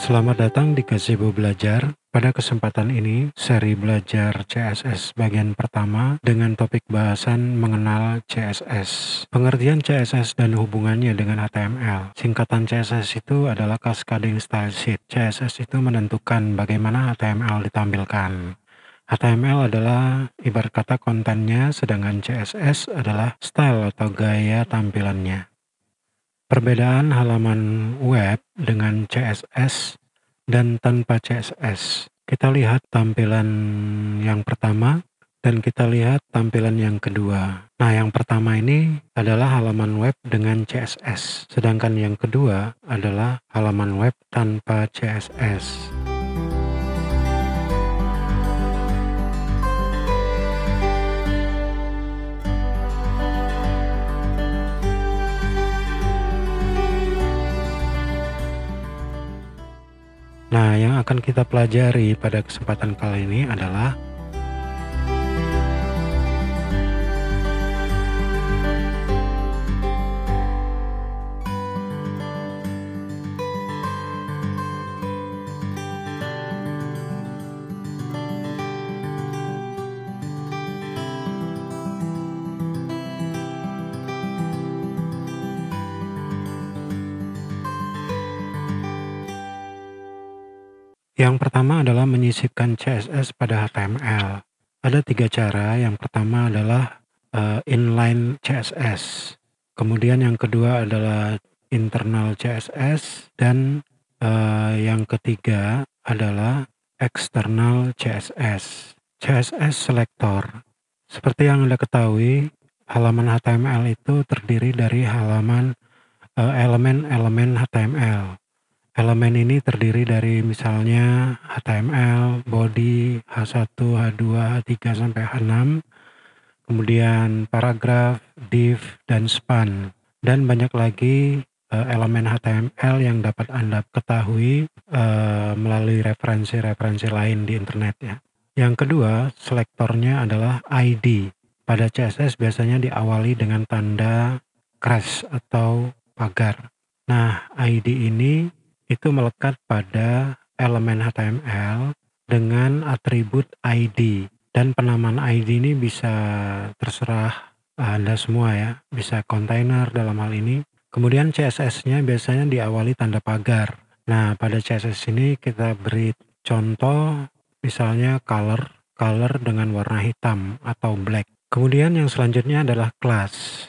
Selamat datang di Gazebo Belajar. Pada kesempatan ini, seri belajar CSS bagian pertama dengan topik bahasan mengenal CSS. Pengertian CSS dan hubungannya dengan HTML. Singkatan CSS itu adalah Cascading Style Sheet. CSS itu menentukan bagaimana HTML ditampilkan. HTML adalah ibarat kata kontennya, sedangkan CSS adalah style atau gaya tampilannya. Perbedaan halaman web dengan CSS dan tanpa CSS. Kita lihat tampilan yang pertama dan kita lihat tampilan yang kedua. Nah, yang pertama ini adalah halaman web dengan CSS, sedangkan yang kedua adalah halaman web tanpa CSS. Nah, yang akan kita pelajari pada kesempatan kali ini adalah yang pertama adalah menyisipkan CSS pada HTML. Ada 3 cara. Yang pertama adalah inline CSS. Kemudian yang kedua adalah internal CSS dan yang ketiga adalah external CSS. CSS selector. Seperti yang Anda ketahui, halaman HTML itu terdiri dari elemen-elemen HTML. Elemen ini terdiri dari misalnya HTML, body, H1, H2, H3 sampai H6, kemudian paragraf, div, dan span, dan banyak lagi elemen HTML yang dapat Anda ketahui melalui referensi-referensi lain di internet ya. Yang kedua, selektornya adalah ID. Pada CSS biasanya diawali dengan tanda crash atau pagar. Nah, ID ini itu melekat pada elemen HTML dengan atribut ID, dan penamaan ID ini bisa terserah Anda semua ya, bisa kontainer dalam hal ini. Kemudian CSS-nya biasanya diawali tanda pagar. Nah, pada CSS ini kita beri contoh misalnya color dengan warna hitam atau black. Kemudian yang selanjutnya adalah class,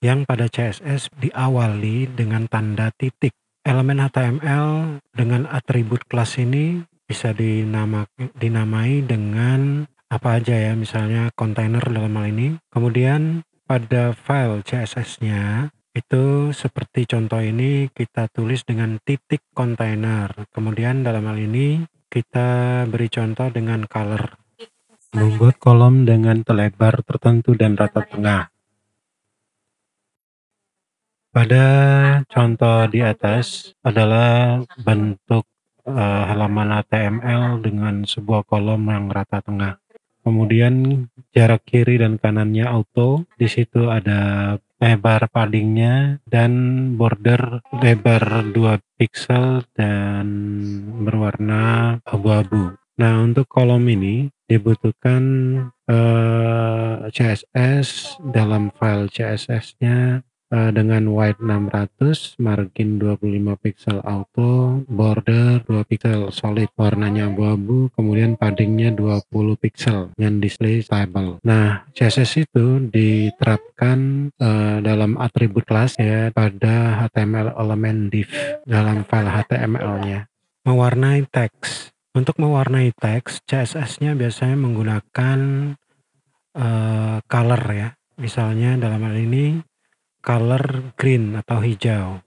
yang pada CSS diawali dengan tanda titik. Elemen HTML dengan atribut kelas ini bisa dinamai dengan apa aja ya, misalnya kontainer dalam hal ini. Kemudian pada file CSS-nya itu seperti contoh ini kita tulis dengan titik kontainer. Kemudian dalam hal ini kita beri contoh dengan color. Membuat kolom dengan lebar tertentu dan rata tengah. Pada contoh di atas adalah bentuk halaman HTML dengan sebuah kolom yang rata tengah. Kemudian jarak kiri dan kanannya auto. Di situ ada lebar paddingnya dan border lebar 2 pixel dan berwarna abu-abu. Nah, untuk kolom ini dibutuhkan CSS dalam file CSS-nya dengan width 600, margin 25 pixel auto, border 2 pixel solid, warnanya abu-abu, kemudian paddingnya 20 pixel yang display stable. Nah, CSS itu diterapkan dalam atribut kelas ya pada HTML element div dalam file HTML-nya. Mewarnai teks. Untuk mewarnai teks, CSS-nya biasanya menggunakan color ya. Misalnya dalam hal ini color green atau hijau.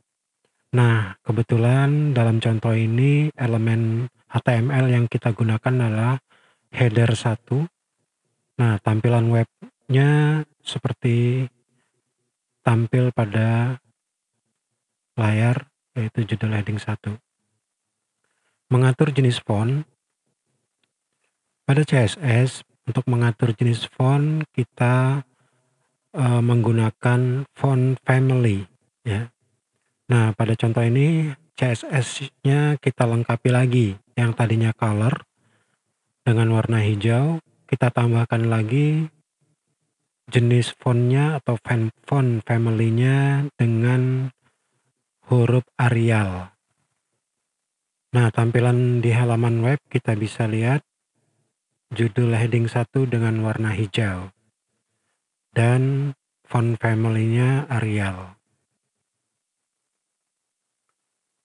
Nah, kebetulan dalam contoh ini elemen HTML yang kita gunakan adalah header 1. Nah, tampilan webnya seperti tampil pada layar, yaitu judul heading 1. Mengatur jenis font. Pada CSS, untuk mengatur jenis font kita menggunakan font family ya. Nah, pada contoh ini CSS-nya kita lengkapi lagi. Yang tadinya color dengan warna hijau, kita tambahkan lagi jenis fontnya atau font family-nya dengan huruf Arial. Nah, tampilan di halaman web kita bisa lihat judul heading 1 dengan warna hijau dan font family-nya Arial.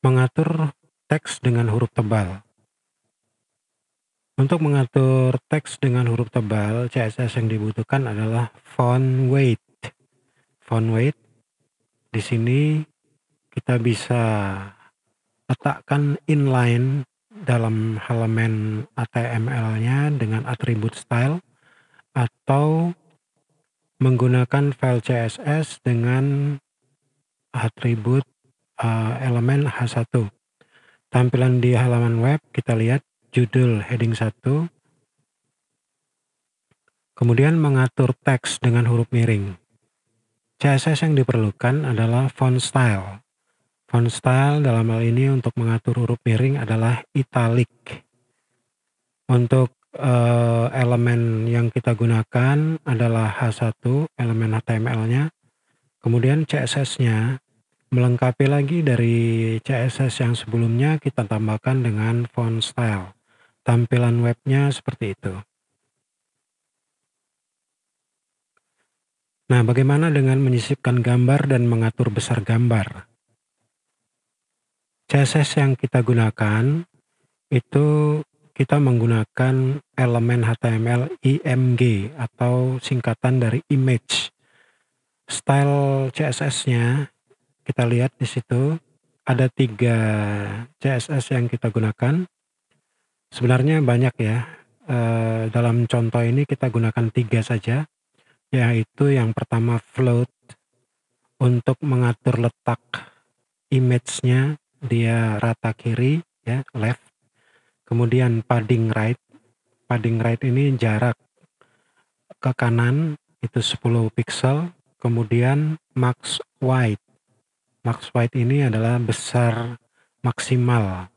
Mengatur teks dengan huruf tebal. Untuk mengatur teks dengan huruf tebal, CSS yang dibutuhkan adalah font weight. Font weight di sini kita bisa letakkan inline dalam halaman HTML-nya dengan atribut style atau menggunakan file CSS dengan atribut elemen H1. Tampilan di halaman web kita lihat judul heading 1, kemudian mengatur teks dengan huruf miring. CSS yang diperlukan adalah font style. Font style dalam hal ini untuk mengatur huruf miring adalah italic. Untuk elemen yang kita gunakan adalah H1, elemen HTML-nya. Kemudian CSS-nya melengkapi lagi dari CSS yang sebelumnya, kita tambahkan dengan font style. Tampilan webnya seperti itu. Nah, bagaimana dengan menyisipkan gambar dan mengatur besar gambar? CSS yang kita gunakan itu kita menggunakan elemen HTML IMG atau singkatan dari image. Style CSS-nya kita lihat di situ ada 3 CSS yang kita gunakan. Sebenarnya banyak ya. Dalam contoh ini kita gunakan 3 saja, yaitu yang pertama float untuk mengatur letak image-nya, dia rata kiri ya, left. Kemudian padding right. Padding right ini jarak ke kanan itu 10 pixel. Kemudian max width. Max width ini adalah besar maksimal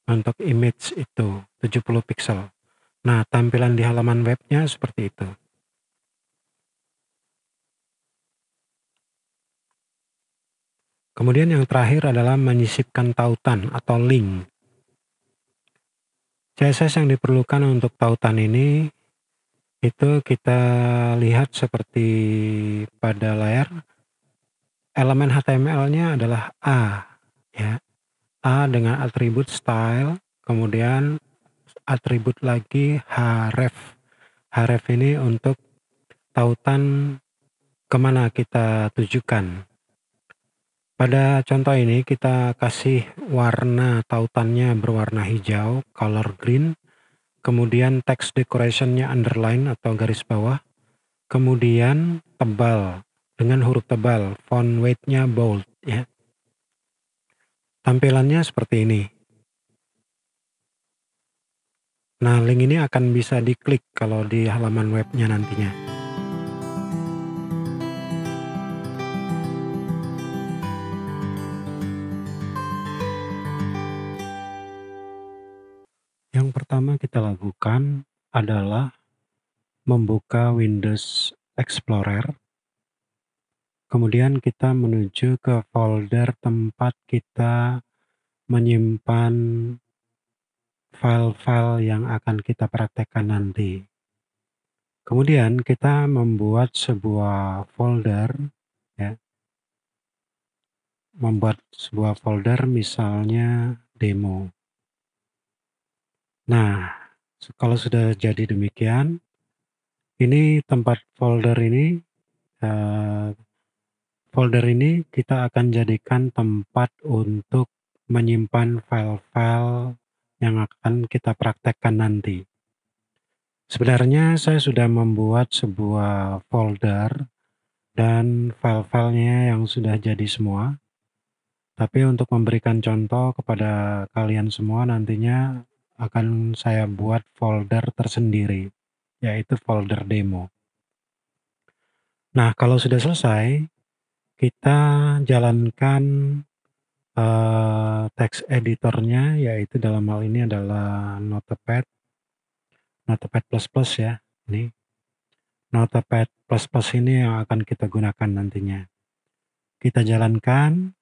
untuk image itu 70 pixel. Nah, tampilan di halaman webnya seperti itu. Kemudian yang terakhir adalah menyisipkan tautan atau link. CSS yang diperlukan untuk tautan ini itu kita lihat seperti pada layar. Elemen HTML-nya adalah A ya. A dengan atribut style, kemudian atribut lagi href. Href ini untuk tautan kemana kita tujukan. Pada contoh ini kita kasih warna tautannya berwarna hijau, color green, kemudian text decoration-nya underline atau garis bawah, kemudian tebal dengan huruf tebal, font weight-nya bold ya. Tampilannya seperti ini. Nah, link ini akan bisa diklik kalau di halaman webnya nantinya. Yang pertama kita lakukan adalah membuka Windows Explorer. Kemudian kita menuju ke folder tempat kita menyimpan file-file yang akan kita praktekkan nanti. Kemudian kita membuat sebuah folder ya. Membuat sebuah folder misalnya demo. Nah, kalau sudah jadi demikian, ini tempat folder ini kita akan jadikan tempat untuk menyimpan file-file yang akan kita praktekkan nanti. Sebenarnya saya sudah membuat sebuah folder dan file-filenya yang sudah jadi semua. Tapi untuk memberikan contoh kepada kalian semua nantinya akan saya buat folder tersendiri, yaitu folder demo. Nah, kalau sudah selesai, kita jalankan Text editornya yaitu dalam hal ini adalah Notepad ya, ini Notepad++ ini yang akan kita gunakan nantinya. Kita jalankan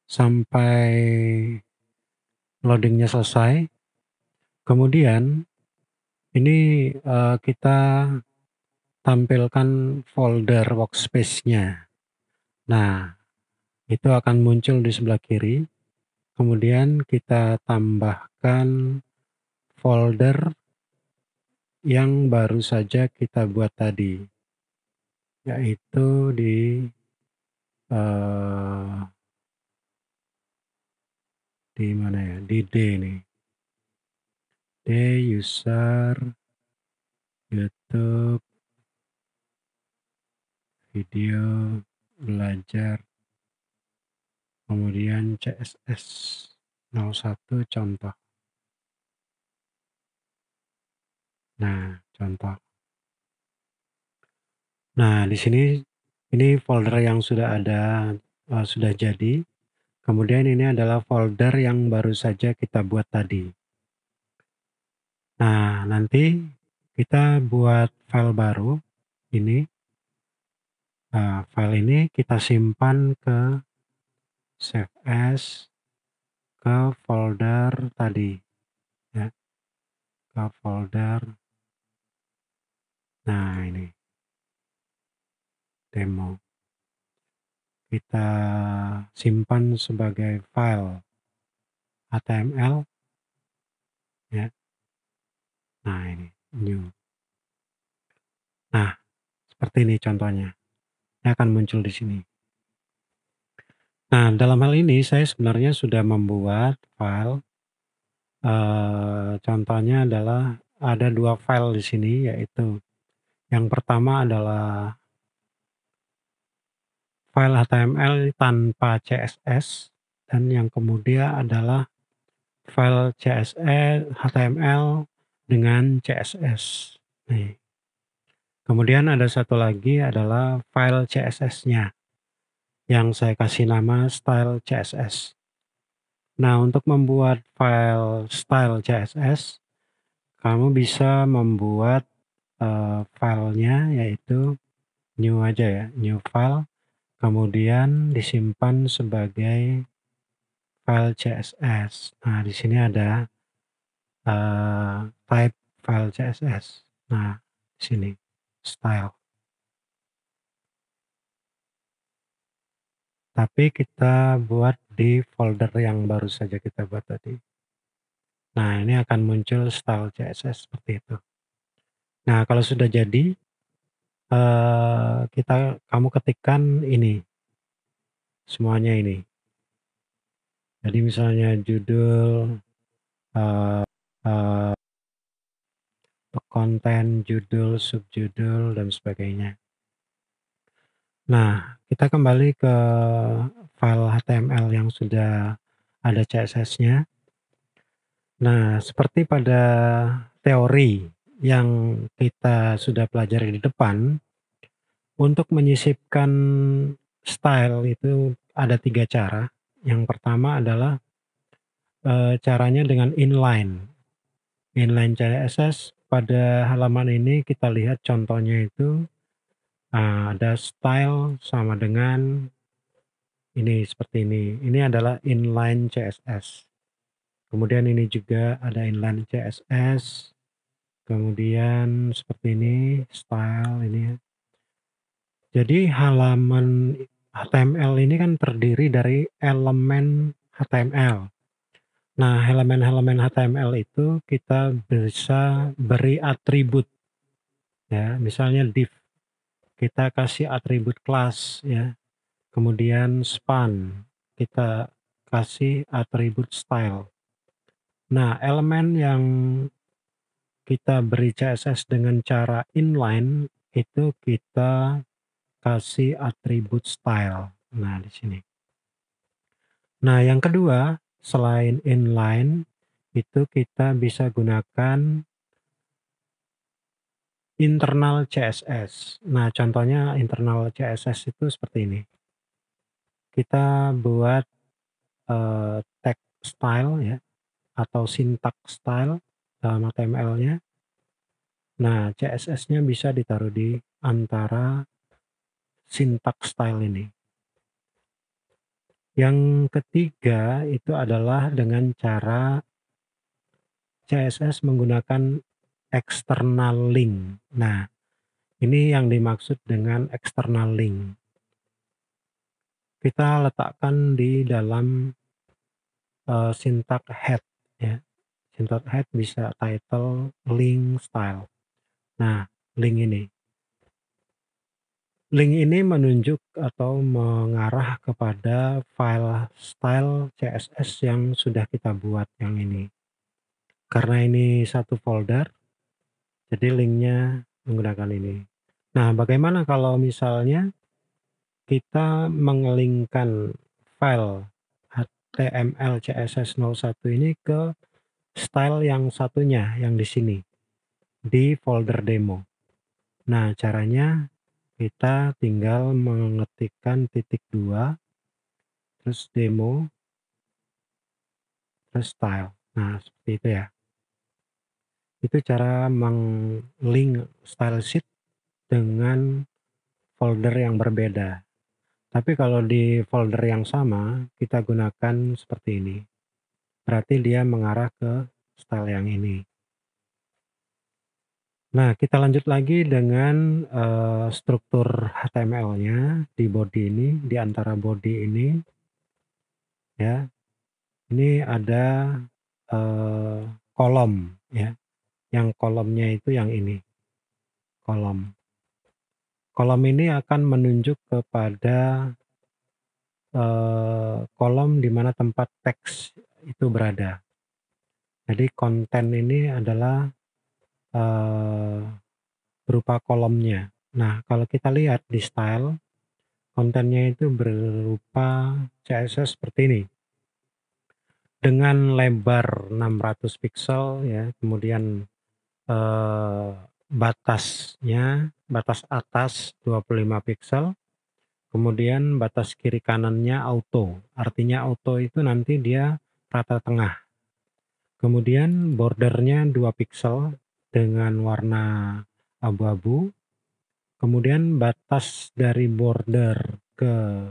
sampai loadingnya selesai. Kemudian ini kita tampilkan folder workspace-nya. Nah, itu akan muncul di sebelah kiri. Kemudian kita tambahkan folder yang baru saja kita buat tadi, yaitu di mana ya? Di D nih. D user, YouTube, video, belajar, kemudian CSS 01 contoh. Nah, contoh. Nah, di sini ini folder yang sudah ada, sudah jadi. Kemudian ini adalah folder yang baru saja kita buat tadi. Nah, nanti kita buat file baru ini. Nah, file ini kita simpan ke save as ke folder tadi ya, ke folder. Nah, ini demo. Kita simpan sebagai file HTML ya. Nah, ini new. Nah, seperti ini contohnya. Ini akan muncul di sini. Nah, dalam hal ini saya sebenarnya sudah membuat file. Contohnya adalah ada 2 file di sini, yaitu yang pertama adalah file HTML tanpa CSS, dan yang kemudian adalah file CSS HTML dengan CSS. Nih. Kemudian ada satu lagi adalah file CSS-nya yang saya kasih nama style CSS. Nah, untuk membuat file style CSS, kamu bisa membuat filenya yaitu new aja ya, new file, kemudian disimpan sebagai file CSS. Nah, di sini ada type file CSS. Nah, di sini style. Tapi kita buat di folder yang baru saja kita buat tadi. Nah, ini akan muncul style CSS seperti itu. Nah, kalau sudah jadi, kamu ketikkan ini, semuanya ini. Jadi misalnya judul, konten, judul, subjudul, dan sebagainya. Nah, kita kembali ke file HTML yang sudah ada CSS-nya. Nah, seperti pada teori yang kita sudah pelajari di depan, untuk menyisipkan style itu ada 3 cara. Yang pertama adalah caranya dengan inline. Inline CSS pada halaman ini kita lihat contohnya itu ada style sama dengan ini seperti ini. Ini adalah inline CSS. Kemudian ini juga ada inline CSS. Kemudian seperti ini style ini ya. Jadi halaman HTML ini kan terdiri dari elemen HTML. Nah, elemen-elemen HTML itu kita bisa beri atribut ya, misalnya div, kita kasih atribut kelas ya. Kemudian span, kita kasih atribut style. Nah, elemen yang kita beri CSS dengan cara inline itu kita kasih atribut style. Nah, di sini. Nah, yang kedua, selain inline itu kita bisa gunakan internal CSS. Nah, contohnya internal CSS itu seperti ini. kita buat, tag style ya, atau syntax style dalam HTML-nya. Nah, CSS-nya bisa ditaruh di antara syntax style ini. Yang ketiga itu adalah dengan cara CSS menggunakan external link. Nah, ini yang dimaksud dengan external link. Kita letakkan di dalam syntax head ya. Syntax head bisa title, link, style. Nah, link ini. Link ini menunjuk atau mengarah kepada file style CSS yang sudah kita buat yang ini. Karena ini satu folder, jadi linknya menggunakan ini. Nah, bagaimana kalau misalnya kita mengelingkan file HTML CSS01 ini ke style yang satunya, yang di sini, di folder demo. Nah, caranya kita tinggal mengetikkan titik 2, terus demo, terus style. Nah, seperti itu ya. Itu cara meng-link style sheet dengan folder yang berbeda. Tapi kalau di folder yang sama, kita gunakan seperti ini. Berarti dia mengarah ke style yang ini. Nah, kita lanjut lagi dengan struktur HTML-nya di body ini, di antara body ini, ya. Ini ada kolom, ya. Yang kolomnya itu yang ini, kolom. Kolom ini akan menunjuk kepada kolom di mana tempat teks itu berada. Jadi konten ini adalah berupa kolomnya. Nah, kalau kita lihat di style, kontennya itu berupa CSS seperti ini. Dengan lebar 600 pixel ya, kemudian batasnya, batas atas 25 pixel, kemudian batas kiri kanannya auto. Artinya auto itu nanti dia rata tengah. Kemudian bordernya 2 pixel dengan warna abu-abu. Kemudian batas dari border ke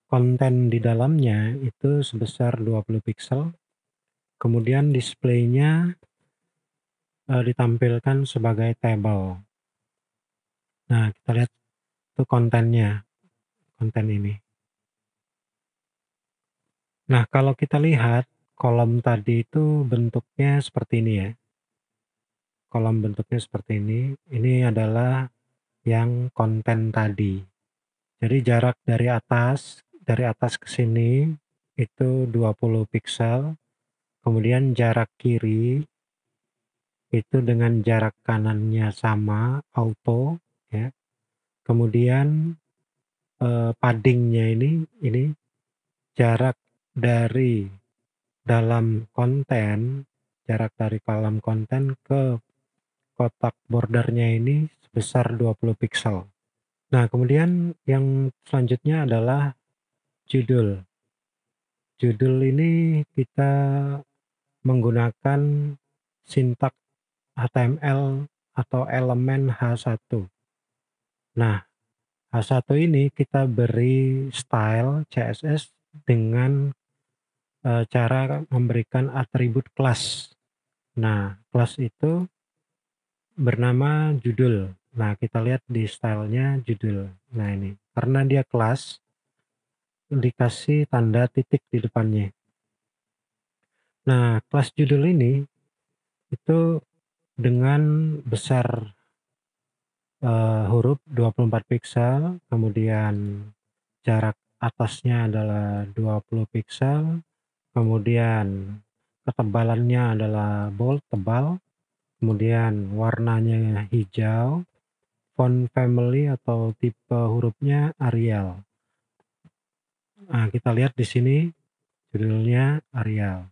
konten di dalamnya itu sebesar 20 pixel. Kemudian displaynya ditampilkan sebagai tabel. Nah, kita lihat itu kontennya, konten ini. Nah, kalau kita lihat kolom tadi itu bentuknya seperti ini ya. Kolom bentuknya seperti ini. Ini adalah yang konten tadi. Jadi jarak dari atas ke sini itu 20 pixel. Kemudian jarak kiri itu dengan jarak kanannya sama, auto ya. Kemudian paddingnya ini jarak dari dalam konten, jarak dari kolom konten ke kotak bordernya ini sebesar 20 pixel. Nah, kemudian yang selanjutnya adalah judul. Judul ini kita menggunakan sintaks HTML atau elemen H1. Nah, H1 ini kita beri style CSS dengan cara memberikan atribut kelas. Nah, kelas itu bernama judul. Nah, kita lihat di stylenya judul. Nah, ini karena dia kelas, dikasih tanda titik di depannya. Nah, kelas judul ini itu dengan besar huruf 24 pixel, kemudian jarak atasnya adalah 20 pixel, kemudian ketebalannya adalah bold, tebal, kemudian warnanya hijau, font family atau tipe hurufnya Arial. Nah, kita lihat di sini judulnya Arial.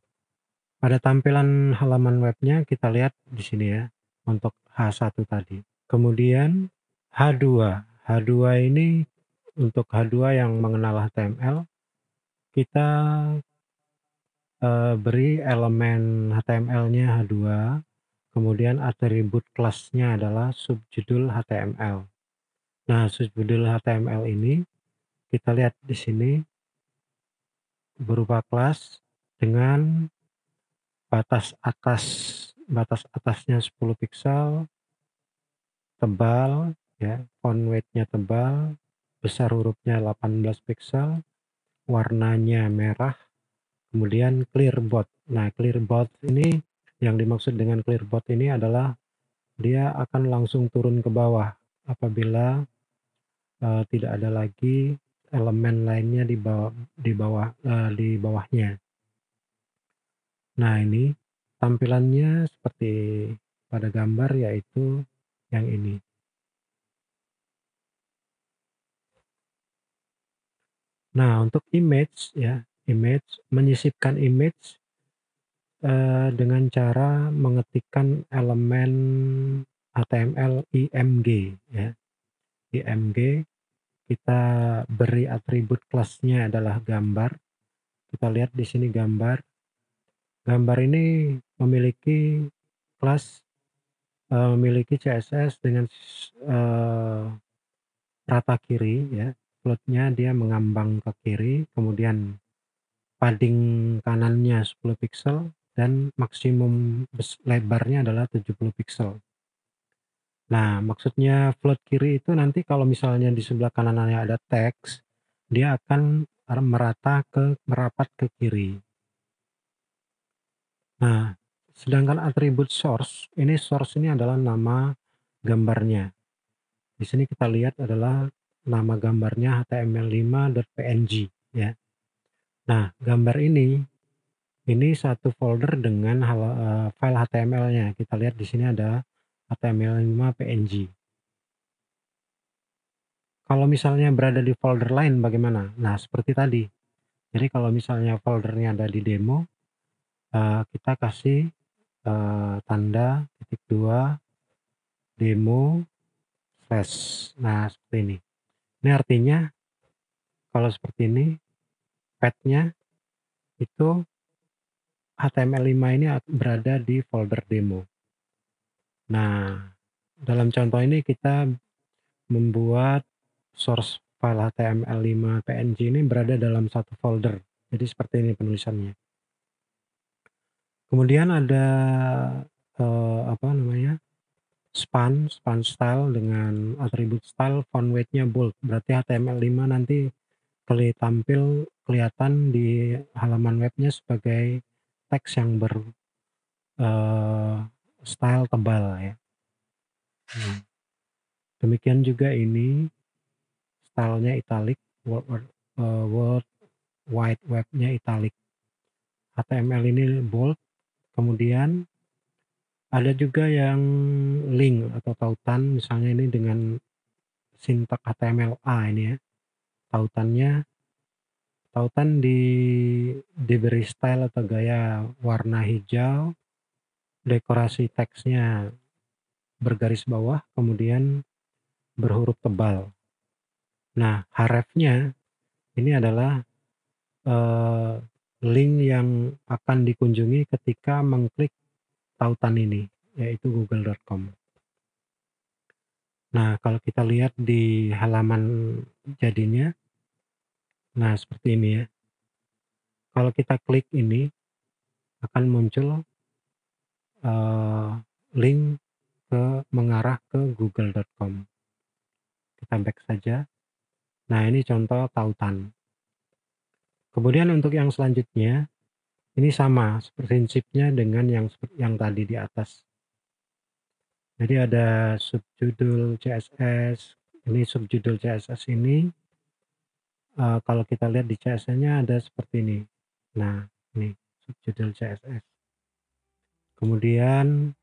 Pada tampilan halaman webnya kita lihat di sini ya, untuk H1 tadi. Kemudian H2. H2 ini untuk H2 yang mengenal HTML, kita, beri elemen HTML-nya H2, kemudian atribut kelasnya adalah subjudul HTML. Nah, subjudul HTML ini kita lihat di sini berupa kelas dengan batas atasnya 10 piksel, tebal ya, font weight-nya tebal, besar hurufnya 18 piksel, warnanya merah, kemudian clear bold. Nah, clear bold ini, yang dimaksud dengan clear bold ini adalah dia akan langsung turun ke bawah apabila tidak ada lagi elemen lainnya di bawahnya. Nah, ini tampilannya seperti pada gambar, yaitu yang ini. Nah, untuk image ya, menyisipkan image dengan cara mengetikkan elemen HTML img ya. Img kita beri atribut kelasnya adalah gambar. Kita lihat di sini gambar. Gambar ini memiliki kelas, memiliki CSS dengan rata kiri ya. Floatnya dia mengambang ke kiri, kemudian padding kanannya 10 piksel dan maksimum lebarnya adalah 70 piksel. Nah, maksudnya float kiri itu nanti kalau misalnya di sebelah kanannya ada teks, dia akan merapat ke kiri. Nah, sedangkan atribut source ini adalah nama gambarnya. Di sini kita lihat adalah nama gambarnya html5.png ya. Nah, gambar ini satu folder dengan file HTML-nya. Kita lihat di sini ada html5.png. Kalau misalnya berada di folder lain bagaimana? Nah, seperti tadi. Jadi kalau misalnya foldernya ada di demo, kita kasih tanda titik 2 demo slash. Nah, seperti ini. Ini artinya kalau seperti ini, path-nya itu HTML5 ini berada di folder demo. Nah, dalam contoh ini kita membuat source file html5.png ini berada dalam satu folder. Jadi seperti ini penulisannya. Kemudian ada span style dengan atribut style font weight-nya bold. Berarti HTML5 nanti tampil kelihatan di halaman webnya sebagai teks yang style tebal ya. Demikian juga ini stylenya italic, World Wide Web-nya italic. HTML ini bold. Kemudian ada juga yang link atau tautan, misalnya ini dengan sintak HTML5 ini ya. Tautan diberi style atau gaya warna hijau, dekorasi teksnya bergaris bawah, kemudian berhuruf tebal. Nah, href-nya ini adalah link yang akan dikunjungi ketika mengklik tautan ini, yaitu google.com. Nah, kalau kita lihat di halaman jadinya, nah seperti ini ya. Kalau kita klik ini, akan muncul link mengarah ke google.com. Kita back saja. Nah, ini contoh tautan. Kemudian untuk yang selanjutnya, ini sama prinsipnya dengan yang tadi di atas. Jadi ada subjudul CSS. Ini subjudul CSS ini, kalau kita lihat di CSS-nya ada seperti ini. Nah, ini subjudul CSS. Kemudian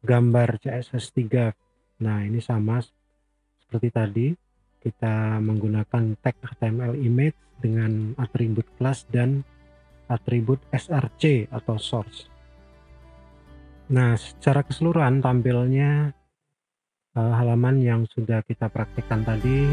gambar CSS3. Nah, ini sama seperti tadi. Kita menggunakan tag HTML image dengan atribut class dan atribut src atau source. Nah, secara keseluruhan tampilnya halaman yang sudah kita praktekkan tadi